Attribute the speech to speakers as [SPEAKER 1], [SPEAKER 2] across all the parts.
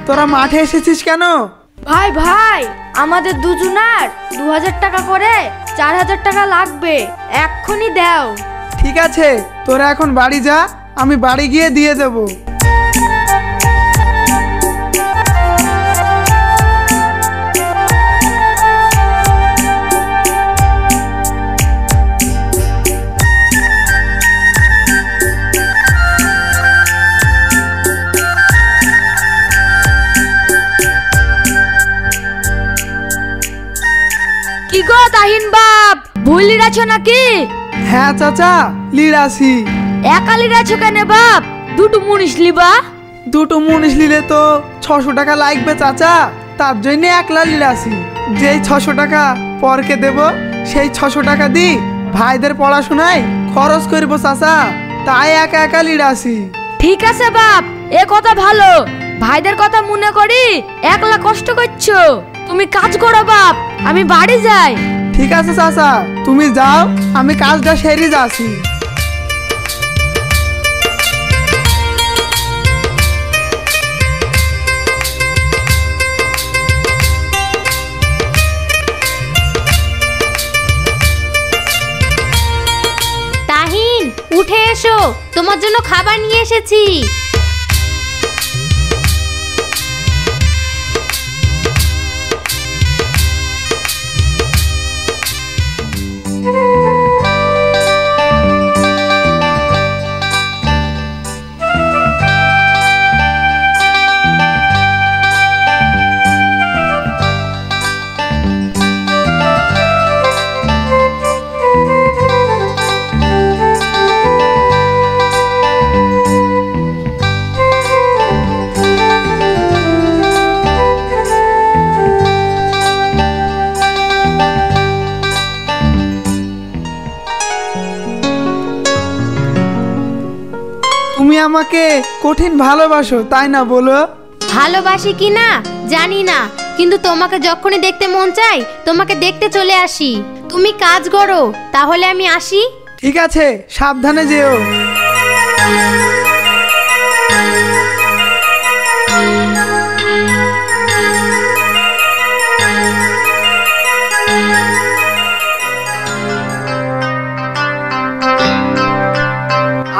[SPEAKER 1] তোরা মাঠে এসেছিস কেন?
[SPEAKER 2] ভাই ভাই আমাদের দুজনার 2000 টাকা করে 4000 টাকা লাগবে, এক্ষুনি দাও।
[SPEAKER 1] ঠিক আছে, তোরা এখন বাড়ি যা, আমি বাড়ি গিয়ে দিয়ে দেবো।
[SPEAKER 2] কি গো তাহিন বাপ, ভুল লিড়াছো নাকি?
[SPEAKER 1] হ্যাঁ চাচা, লিড়াছি।
[SPEAKER 2] একা লিড়াছো কেন বাপ? দুটো মুনিশ লিবা।
[SPEAKER 1] দুটো মুনিশ নিলে তো 600 টাকা লাগবে চাচা, তার জন্য একলা লিড়াছি। যেই 600 টাকা পরকে দেব, সেই 600 টাকা দি ভাইদের পড়াশোনায় খরচ করবো চাচা, তাই একা একা লিড়াছি।
[SPEAKER 2] ঠিক আছে বাপ, এ কথা ভালো, ভাইদের কথা মনে করি একলা কষ্ট করছো। তুমি কাজ করো বাপ, আমি বাড়ি যাই।
[SPEAKER 1] ঠিক আছে চাচা, তুমি যাও, আমি কাজটা সেরে যাচ্ছি।
[SPEAKER 3] তাহিন উঠে এসো, তোমার জন্য খাবার নিয়ে এসেছি।
[SPEAKER 1] তুমি আমাকে কঠিন ভালোবাসো, তাই না বলো?
[SPEAKER 3] ভালোবাসি কি না জানি না, কিন্তু তোমাকে যখনই দেখতে মন চাই তোমাকে দেখতে চলে আসি। তুমি কাজ করো, তাহলে আমি আসি।
[SPEAKER 1] ঠিক আছে, সাবধানে যেও।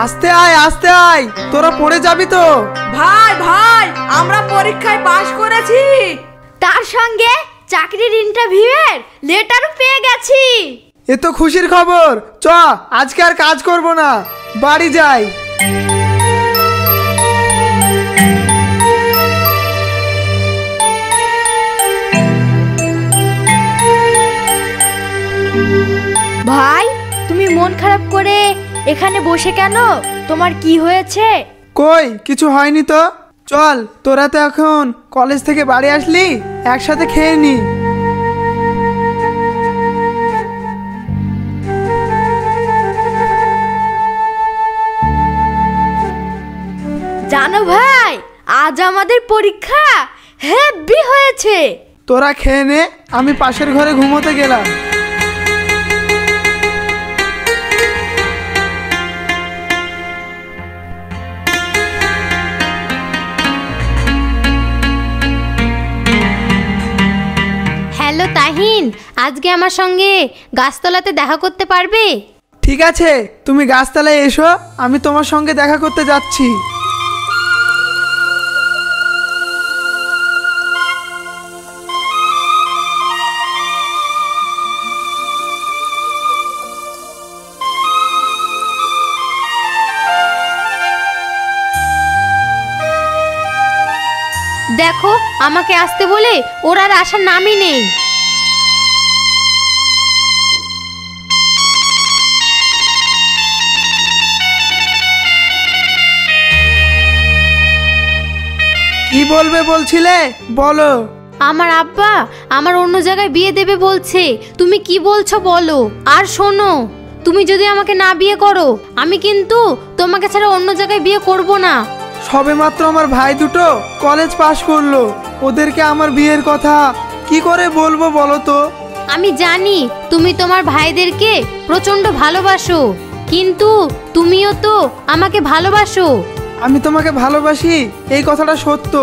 [SPEAKER 1] আস্তে আয়, আস্তে আয়, তোরা পড়ে যাবি তো।
[SPEAKER 2] ভাই ভাই আমরা পরীক্ষায় পাশ করেছি, তার সঙ্গে চাকরির ইন্টারভিউয়ের লেটারও পেয়ে গেছি।
[SPEAKER 1] এ তো খুশির খবর। চ, আজকে আর কাজ করব না, বাড়ি যাই।
[SPEAKER 2] ভাই তুমি মন খারাপ করে এখানে বসে কেন? তোমার কি হয়েছে?
[SPEAKER 1] কই কিছু হয়নি তো। চল, তোরা তো এখন কলেজ থেকে বাড়ি আসলি, একসাথে খেয়ে নি।
[SPEAKER 2] জানো ভাই, আজ আমাদের পরীক্ষা হেভি হয়েছে।
[SPEAKER 1] তোরা খেয়ে নে, আমি পাশের ঘরে ঘুমোতে গেলাম।
[SPEAKER 3] হ্যালো তাহিন, আজকে আমার সঙ্গে গাছতলাতে দেখা করতে পারবে?
[SPEAKER 1] ঠিক আছে, তুমি গাছতলায় এসো, আমি তোমার সঙ্গে দেখা করতে যাচ্ছি।
[SPEAKER 3] দেখো আমাকে আসতে বলে ওর আর আসার নামই নেই।
[SPEAKER 1] কি বলবে বলছিলে, বলো।
[SPEAKER 3] আমার আব্বা আমার অন্য জায়গায় বিয়ে দেবে বলছে, তুমি কি বলছো বলো। আর শোনো, তুমি যদি আমাকে না বিয়ে করো, আমি কিন্তু তোমাকে ছাড়া অন্য জায়গায় বিয়ে করব না।
[SPEAKER 1] সবেমাত্র আমার ভাই দুটো কলেজ পাশ করলো, ওদেরকে আমার বিয়ের কথা কি করে বলবো বলো তো।
[SPEAKER 3] আমি জানি তুমি তোমার ভাইদেরকে প্রচন্ড ভালোবাসো, কিন্তু তুমিও তো আমাকে ভালোবাসো।
[SPEAKER 1] আমি তোমাকে ভালোবাসি, এই কথাটা সত্য,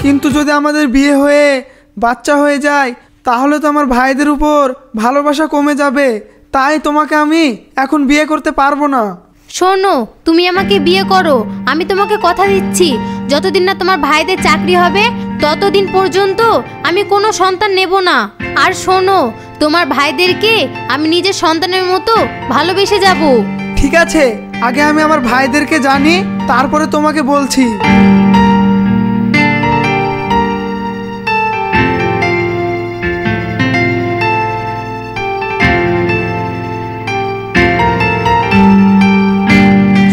[SPEAKER 1] কিন্তু যদি আমাদের বিয়ে হয়ে বাচ্চা হয়ে যায় তাহলে তো আমার ভাইদের উপর ভালোবাসা কমে যাবে। তাই তোমাকে আমি এখন বিয়ে করতে পারবো না।
[SPEAKER 3] শোনো, তুমি আমাকে বিয়ে করো, আমি তোমাকে কথা দিচ্ছি যতদিন না তোমার ভাইদের চাকরি হবে ততদিন পর্যন্ত আমি কোনো সন্তান নেব না। আর শোনো, তোমার ভাইদেরকে আমি নিজের সন্তানের মতো ভালোবেসে যাব।
[SPEAKER 1] ঠিক আছে, আগে আমি আমার ভাইদেরকে জানি, তারপরে তোমাকে বলছি।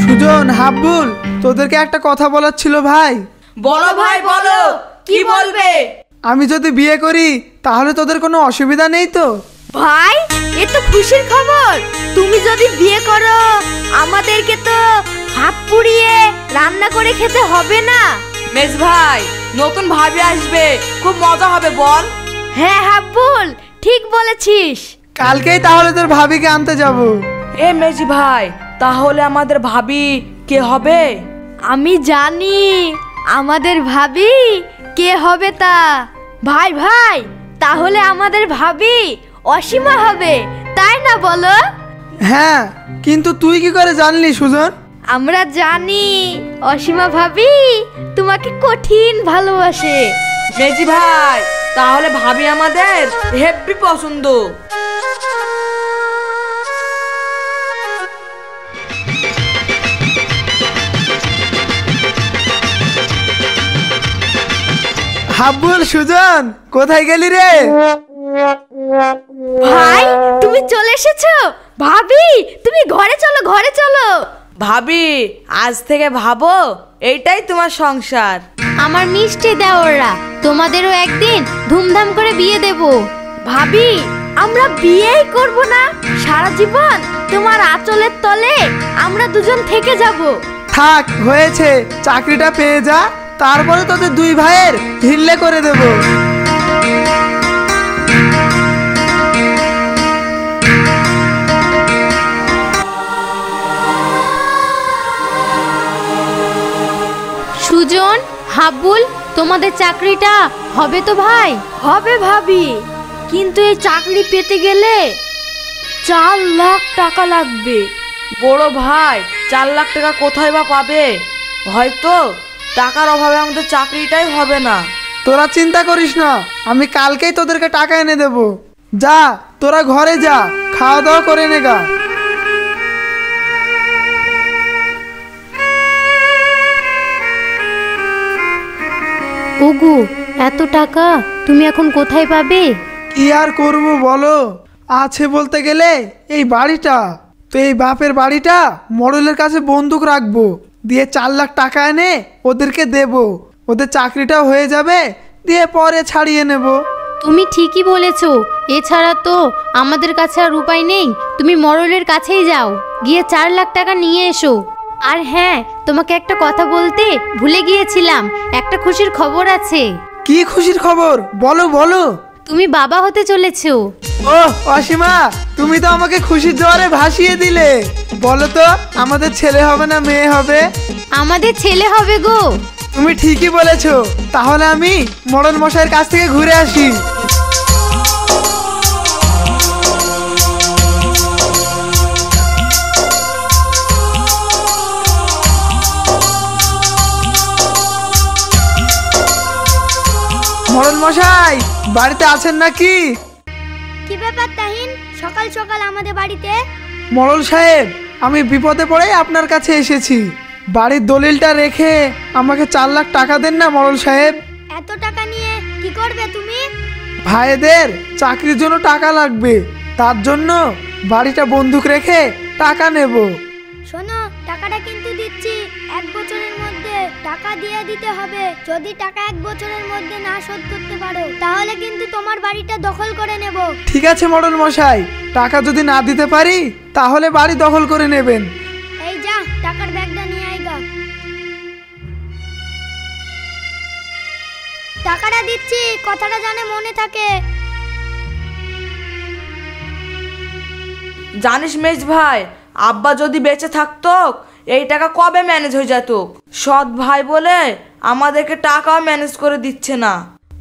[SPEAKER 1] সুজন, হাব্বুল, তোদেরকে একটা কথা বলার ছিল ভাই।
[SPEAKER 4] বলো ভাই বলো, কি বলবে?
[SPEAKER 1] আমি যদি বিয়ে করি তাহলে তোদের কোনো অসুবিধা নেই তো?
[SPEAKER 2] ভাই, এ তো খুশির খবর। তুমি যদি বিয়ে করো আমাদেরকে তো হাত পুড়িয়ে রান্না করে খেতে হবে না।
[SPEAKER 4] মেজ ভাই, নতুন ভাবি আসবে, খুব মজা হবে বল।
[SPEAKER 2] হ্যাঁ হাব্বুল, ঠিক বলেছিস।
[SPEAKER 1] কালকেই তাহলে তোর ভাবিকে আনতে যাব।
[SPEAKER 4] এ মেজি ভাই, তাহলে আমাদের ভাবি কে হবে?
[SPEAKER 2] আমি জানি আমাদের ভাবি কে হবে তা। ভাই ভাই, তাহলে আমাদের ভাবি অসীমা হবে, তাই না বলো?
[SPEAKER 1] হ্যাঁ, কিন্তু তুই কি করে জানলি সুজন?
[SPEAKER 2] আমরা জানি অসীমা ভাবি তোমাকে কঠিন ভালোবাসে।
[SPEAKER 4] মেজি ভাই, তাহলে ভাবি আমাদের হেব্বি পছন্দ।
[SPEAKER 1] হাব্বুল, সুজন, কোথায় গেলি রে?
[SPEAKER 2] ভাই, তুমি চলে এসেছো? ভাবি, তুমি ঘরে চলো, ঘরে চলো।
[SPEAKER 4] ভাবি, আজ থেকে ভাবো এইটাই তোমার সংসার।
[SPEAKER 3] আমার মিষ্টি দেওররা, তোমাদেরও একদিন ধুমধাম করে বিয়ে দেব।
[SPEAKER 2] ভাবি, আমরা বিয়েই করব না, সারা জীবন তোমার আঁচলের তলে আমরা দুজন থেকে যাব।
[SPEAKER 1] থাক, হয়েছে, চাকরিটা পেয়ে যা, তারপরে তোদের দুই ভাইয়ের হিল্লে করে দেব।
[SPEAKER 3] সুজন, হাব্বুল, তোমাদের চাকরিটা হবে তো ভাই?
[SPEAKER 2] হবে ভাবি, কিন্তু এই চাকরি পেতে গেলে 4 লাখ টাকা লাগবে।
[SPEAKER 4] বড় ভাই 4 লাখ টাকা কোথায় বা পাবে? হয়তো টাকার অভাবে আমাদের চাকরিটাই হবে না।
[SPEAKER 1] তোরা চিন্তা করিস না, আমি কালকেই তোদেরকে টাকা এনে দেব। যা, তোরা ঘরে যা, খাওয়া দাওয়া করে নেগা।
[SPEAKER 3] ওগো, এত টাকা তুমি এখন কোথায় পাবে?
[SPEAKER 1] কি আর করব বলো, আছে বলতে গেলে এই বাড়িটা। তো এই বাপের বাড়িটা মডেলের কাছে বন্দুক রাখবো, দিয়ে 4 লাখ টাকা এনে ওদেরকে দেব। ওদের চাকরিটাও হয়ে যাবে, দিয়ে পরে ছাড়িয়ে নেব।
[SPEAKER 3] তুমি ঠিকই বলেছো, এছাড়া তো আমাদের কাছে আর উপায় নেই। তুমি মরলের কাছেই যাও, গিয়ে 4 লাখ টাকা নিয়ে এসো। আর হ্যাঁ, তোমাকে একটা কথা বলতে ভুলে গিয়েছিলাম, একটা খুশির খবর আছে।
[SPEAKER 1] কি খুশির খবর? বলো বলো।
[SPEAKER 3] তুমি বাবা হতে চলেছো।
[SPEAKER 1] ও অসীমা, তুমি তো আমাকে খুশির জোয়ারে ভাসিয়ে দিলে। বলো তো, আমাদের ছেলে হবে না মেয়ে হবে?
[SPEAKER 3] আমাদের ছেলে হবে গো।
[SPEAKER 1] তুমি ঠিকই বলেছো, তাহলে আমি মডেল মশাইয়ের কাছ থেকে ঘুরে আসি। মডেল মশাই, বাড়িতে আছেন নাকি?
[SPEAKER 5] কি ব্যাপার তাহিন, সকাল সকাল আমাদের বাড়িতে?
[SPEAKER 1] মডেল সাহেব, আমি বিপদে পড়ে আপনার কাছে এসেছি। বাড়ির দলিলটা রেখে আমাকে 4 লাখ টাকা দেন না মডেল সাহেব।
[SPEAKER 5] এত টাকা নিয়ে কি করবে তুমি?
[SPEAKER 1] ভাইদের চাকরির জন্য টাকা লাগবে, তার জন্য বাড়িটা বন্দুক রেখে টাকা নেব।
[SPEAKER 5] শোনো, টাকাটা কিন্তু দিচ্ছি, 1 বছরের মধ্যে টাকা দিয়ে দিতে হবে। যদি টাকা 1 বছরের মধ্যে না শোধ করতে পারো তাহলে কিন্তু তোমার বাড়িটা দখল করে নেব।
[SPEAKER 1] ঠিক আছে মডেল মশাই, টাকা যদি না দিতে পারি তাহলে বাড়ি দখল করে নেবেন।
[SPEAKER 5] এই যা, টাকার ব্যাগটা নিয়ে আইগা। টাকাটা দিচ্ছি, কথাটা জানে মনে থাকে।
[SPEAKER 4] জানিস মেজ ভাই, আব্বা যদি বেঁচে থাকতো এই টাকা কবে ম্যানেজ হয়ে যেত। সৎ ভাই বলে আমাদেরকে টাকাও ম্যানেজ করে দিচ্ছে না।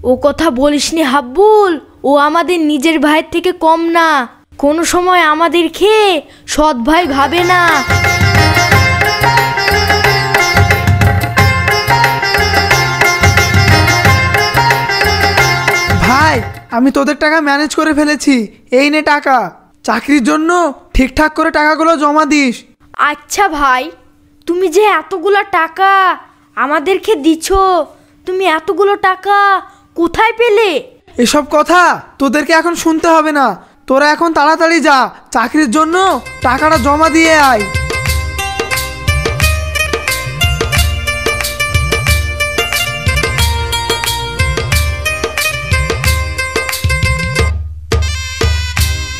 [SPEAKER 2] ও কথা বলিসনি হাব্বুল, ও আমাদের নিজের ভাইয়ের থেকে কম না। কোনো সময় আমাদের খেয়ে সৎ ভাই ভাবে না।
[SPEAKER 1] ভাই আমি তোদের টাকা ম্যানেজ করে ফেলেছি, এই নে টাকা। চাকরির জন্য ঠিকঠাক করে টাকাগুলো জমা দিস।
[SPEAKER 2] আচ্ছা ভাই, তুমি যে এতগুলো টাকা আমাদেরকে দিছো, তুমি এতগুলো টাকা কোথায় পেলে?
[SPEAKER 1] এসব কথা তোদেরকে এখন শুনতে হবে না, তোরা এখন তাড়াতাড়ি যা, চাকরির জন্য টাকাটা জমা দিয়ে আয়।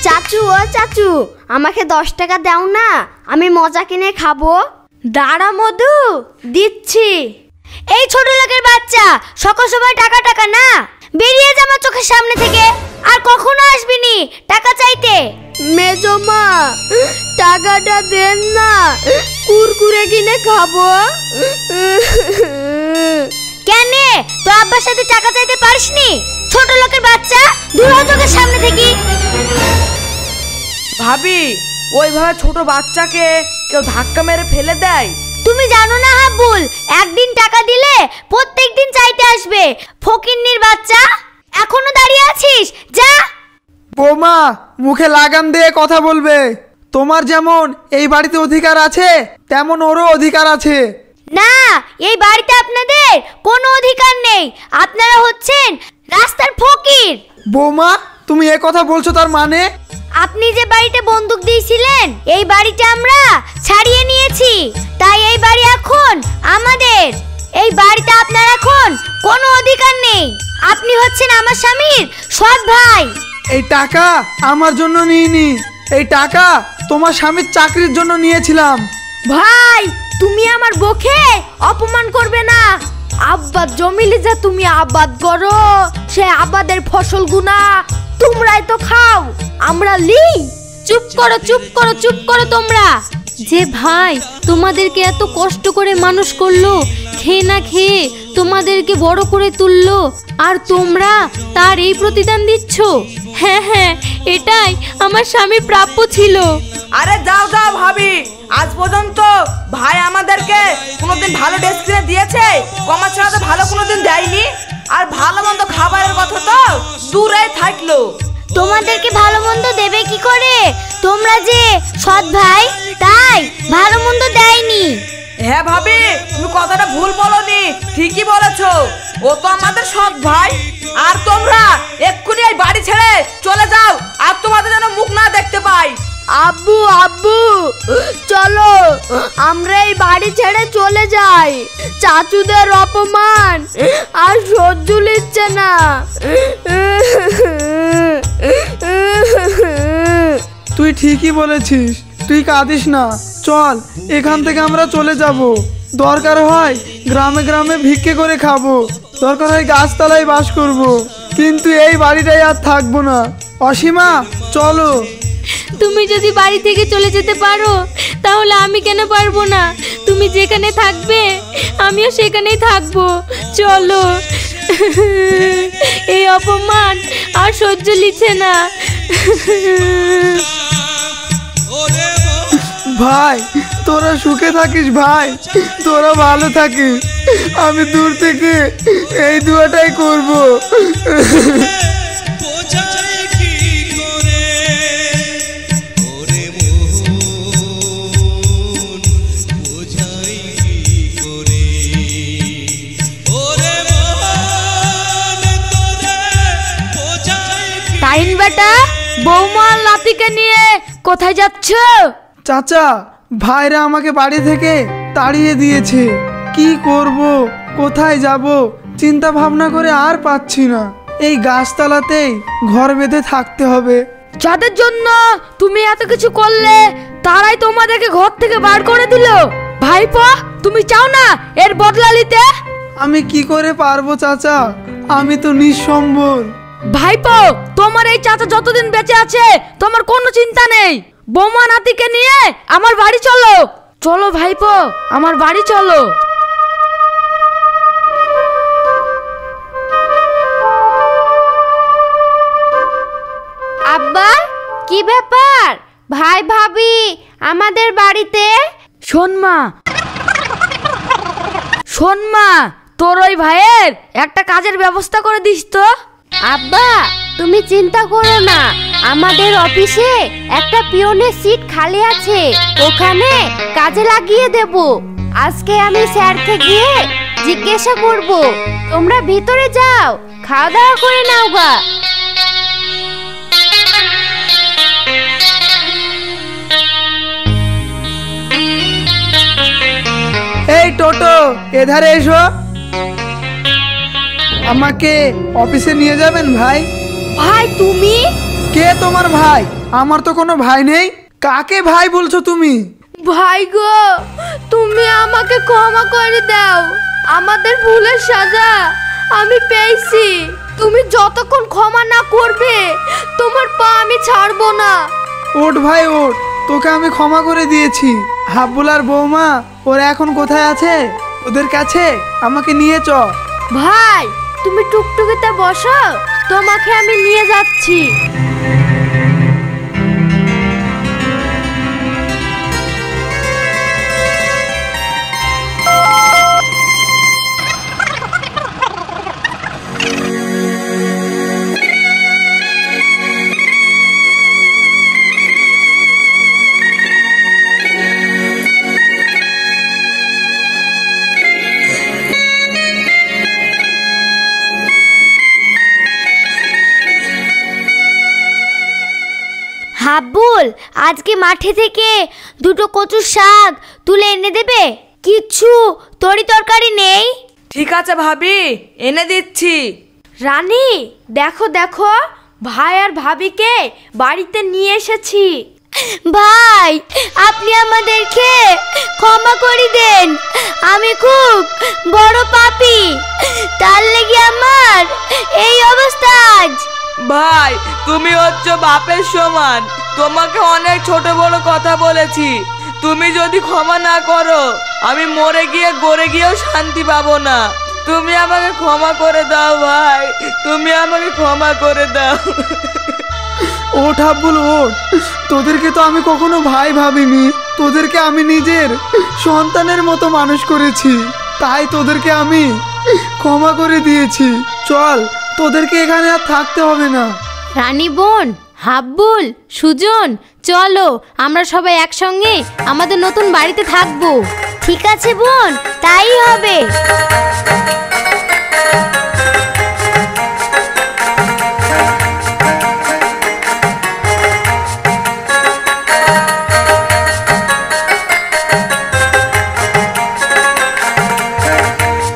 [SPEAKER 5] চাচু, ও চাচু, আমাকে 10 টাকা দাও না, আমি মজা কিনে খাবো।
[SPEAKER 2] দাঁড়া মধু, দিচ্ছি।
[SPEAKER 5] এই ছোট লোকের বাচ্চা, সকল সময় টাকা টাকা না, বেরিয়ে যা আমার চোখের সামনে থেকে, আর কখনো আসবি নি টাকা চাইতে।
[SPEAKER 2] মেজমা, টাকাটা দেন না, কুরকুরে কিনে খাবো।
[SPEAKER 5] কেন তো আব্বার সাথে টাকা চাইতে পারিসনি? ছোট লোকের বাচ্চা, দূর হ চোখের সামনে থেকে।
[SPEAKER 4] ভাবি, ওইভাবে ছোট বাচ্চাকে কেউ ধাক্কা মেরে ফেলে দেয়?
[SPEAKER 5] তুমি জানো না হাব্বুল, একদিন টাকা দিলে প্রত্যেকদিন চাইতে আসবে। ফকিন্নির বাচ্চা, এখনো দাঁড়িয়ে আছিস? যা।
[SPEAKER 1] বৌমা, মুখে লাগাম দিয়ে কথা বলবে। তোমার যেমন এই বাড়িতে অধিকার আছে, তেমন ওরও অধিকার আছে।
[SPEAKER 5] না, এই বাড়িতে আপনাদের কোনো অধিকার নেই, আপনারা হচ্ছেন রাস্তার ফকির।
[SPEAKER 1] বৌমা, তুমি এ কথা বলছো তার মানে?
[SPEAKER 5] আপনি যে বাড়িতে বন্দুক দিয়েছিলেন, এই বাড়িটা আমরা ছাড়িয়ে নিয়েছি, তাই এই বাড়ি এখন আমাদের। এই বাড়িতে আপনার এখন কোনো অধিকার নেই। আপনি হচ্ছেন আমার স্বামীর সৎ ভাই।
[SPEAKER 1] এই টাকা আমার জন্য নিইনি, এই টাকা তোমার স্বামীর চাকরির জন্য নিয়েছিলাম।
[SPEAKER 2] ভাই, তুমি আমার বউকে অপমান করবে না। আব্বা জমিলে যা তুমি আবাদ করো, সে আবাদের ফসল গুনা তোমরাই তো খাও, আমরা লি।
[SPEAKER 3] চুপ করো, চুপ করো, চুপ করো তোমরা। যে ভাই তোমাদেরকে এত কষ্ট করে মানুষ করলো, খেয়ে না খেয়ে তোমাদেরকে বড় করে তুললো, আর তোমরা তার এই প্রতিদান দিচ্ছ? হ্যাঁ হ্যাঁ, এটাই আমার স্বামীর প্রাপ্য ছিল।
[SPEAKER 4] আরে যাও যাও ভাবি, আজ পর্যন্ত ভাই আমাদেরকে কোনোদিন ভালো ড্রেস কিনে দিয়েছে? কমা ছাড়া তো ভালো কোনোদিন দেয়নি। আর ভালো মন্দ খাবারের কথা তো দূরে থাকলো।
[SPEAKER 5] তোমাদেরকে ভালো মন্দ দেবে কি করে? তোমরা যে সৎ ভাই, তাই ভালো মন্দ দেয়নি।
[SPEAKER 4] হ্যাঁ ভাবি, তুমি কথাটা ভুল বলনি, ঠিকই বলেছো। ও তো আমাদের সৎ ভাই। আর তোমরা এক্ষুনি এই বাড়ি ছেড়ে চলে যাও, আর তোমাদের যেন মুখ না দেখতে পাই।
[SPEAKER 2] আব্বু, আব্বু, চলো আমরা এই বাড়ি ছেড়ে চলে যাই। চাচুদের অপমান আর সহ্য নিচ্ছে না।
[SPEAKER 1] তুই ঠিকই বলেছিস, তুই কাঁদিস না, চল এখান থেকে আমরা চলে যাব। দরকার হয় গ্রামে গ্রামে ভিক্ষে করে খাবো, দরকার হয় গাছতলায় বাস করব, কিন্তু এই বাড়িটাই আর থাকবো না। অসীমা, চলো।
[SPEAKER 3] তুমি যদি বাড়ি থেকে চলে যেতে পারো, তাহলে আমি কেন পারবো না? তুমি যেখানে থাকবে আমিও সেখানেই থাকবো, চলো। এই অপমান আর সহ্য লিছে না।
[SPEAKER 1] ভাই, তোরা সুখে থাকিস ভাই, তোরা ভালো থাকিস। আমি দূর থেকে এই দুয়াটাই করব।
[SPEAKER 2] তাইন বেটা, বৌমা আর নাতিকে নিয়ে কোথায় যাচ্ছ?
[SPEAKER 1] চাচা, ভাইরা আমাকে বাড়ি থেকে তাড়িয়ে দিয়েছে। কি করব, কোথায় যাব, চিন্তা ভাবনা করে আর পাচ্ছি না। এই গাছতলাতেই ঘর বেঁধে থাকতে হবে।
[SPEAKER 2] যাদের জন্য তুমি এত কিছু করলে, তারাই তোমাদেরকে ঘর থেকে বার করে দিল। ভাইপো, তুমি চাও না এর বদলা নিতে?
[SPEAKER 1] আমি কি করে পারবো চাচা, আমি তো নিঃসম্বল।
[SPEAKER 2] ভাইপো, তোমার এই চাচা যতদিন বেঁচে আছে তোমার কোনো চিন্তা নেই। বৌমা নাতিকে নিয়ে আমার বাড়ি চলো। চলো ভাইপো, আমার বাড়ি চলো।
[SPEAKER 3] কি ব্যাপার ভাই ভাবি আমাদের বাড়িতে?
[SPEAKER 2] শোন মা তোর ওই ভাইয়ের একটা কাজের ব্যবস্থা করে দিস তো।
[SPEAKER 3] আব্বা তুমি চিন্তা করো না, আমাদের অফিসে একটা পিয়নের সিট খালি আছে, ওখানে কাজে লাগিয়ে দেব। আজকে আমি স্যারকে গিয়ে জিজ্ঞাসা করব। তোমরা ভিতরে যাও, খাওয়া দাওয়া করে নাও গা।
[SPEAKER 1] এই টোটো, এধারে এসো। আমাকে অফিসে নিয়ে যাবেন ভাই?
[SPEAKER 2] ভাই তুমি?
[SPEAKER 1] কে তোমার ভাই? আমার তো কোনো ভাই নেই। কাকে ভাই বলছো তুমি?
[SPEAKER 2] ভাই গো, তুমি আমাকে ক্ষমা করে দাও, আমাদের ভুলের সাজা আমি পেয়েছি। তুমি যতক্ষণ ক্ষমা না করবে তোমার পা আমি ছাড়বো না।
[SPEAKER 1] ওঠ ভাই ওঠ, তোকে আমি ক্ষমা করে দিয়েছি। হাব্বুল আর বৌমা ওরা এখন কোথায় আছে? ওদের কাছে আমাকে নিয়ে চ।
[SPEAKER 2] ভাই তুমি টুকটুকিতে বসো, তোমাকে আমি নিয়ে যাচ্ছি।
[SPEAKER 5] হাব্বুল, আজকে মাঠে থেকে দুটো কচুর শাক তুলে এনে দেবে? কিছু তরি তরকারি নেই?
[SPEAKER 4] ঠিক আছে ভাবি, এনে দিচ্ছি।
[SPEAKER 2] রানী দেখো দেখো, ভাই আর ভাবিকে বাড়িতে নিয়ে এসেছি।
[SPEAKER 5] ভাই আপনি আমাদেরকে ক্ষমা করে দেন, আমি খুব বড় পাপী, তার লেগে আমার এই অবস্থা আজ।
[SPEAKER 4] ভাই তুমি হচ্ছ বাপের সমান, তোমাকে অনেক ছোট বড় কথা বলেছি। তুমি যদি ক্ষমা না করো আমি মরে গিয়ে গড়ে গিয়েও শান্তি পাবো না। তুমি আমাকে ক্ষমা করে দাও ভাই, তুমি আমাকে ক্ষমা করে দাও।
[SPEAKER 1] ওঠ হাব্বুল ওঠ, তোদেরকে তো আমি কখনো ভাই ভাবিনি। তোদেরকে আমি নিজের সন্তানের মতো মানুষ করেছি, তাই তোদেরকে আমি ক্ষমা করে দিয়েছি। চল, তোদেরকে এখানে আর থাকতে হবে না।
[SPEAKER 3] রানী বোন, হাব্বুল, সুজন, চলো আমরা সবাই একসঙ্গে আমাদের নতুন বাড়িতে থাকবো।
[SPEAKER 5] ঠিক আছে বোন, তাই হবে।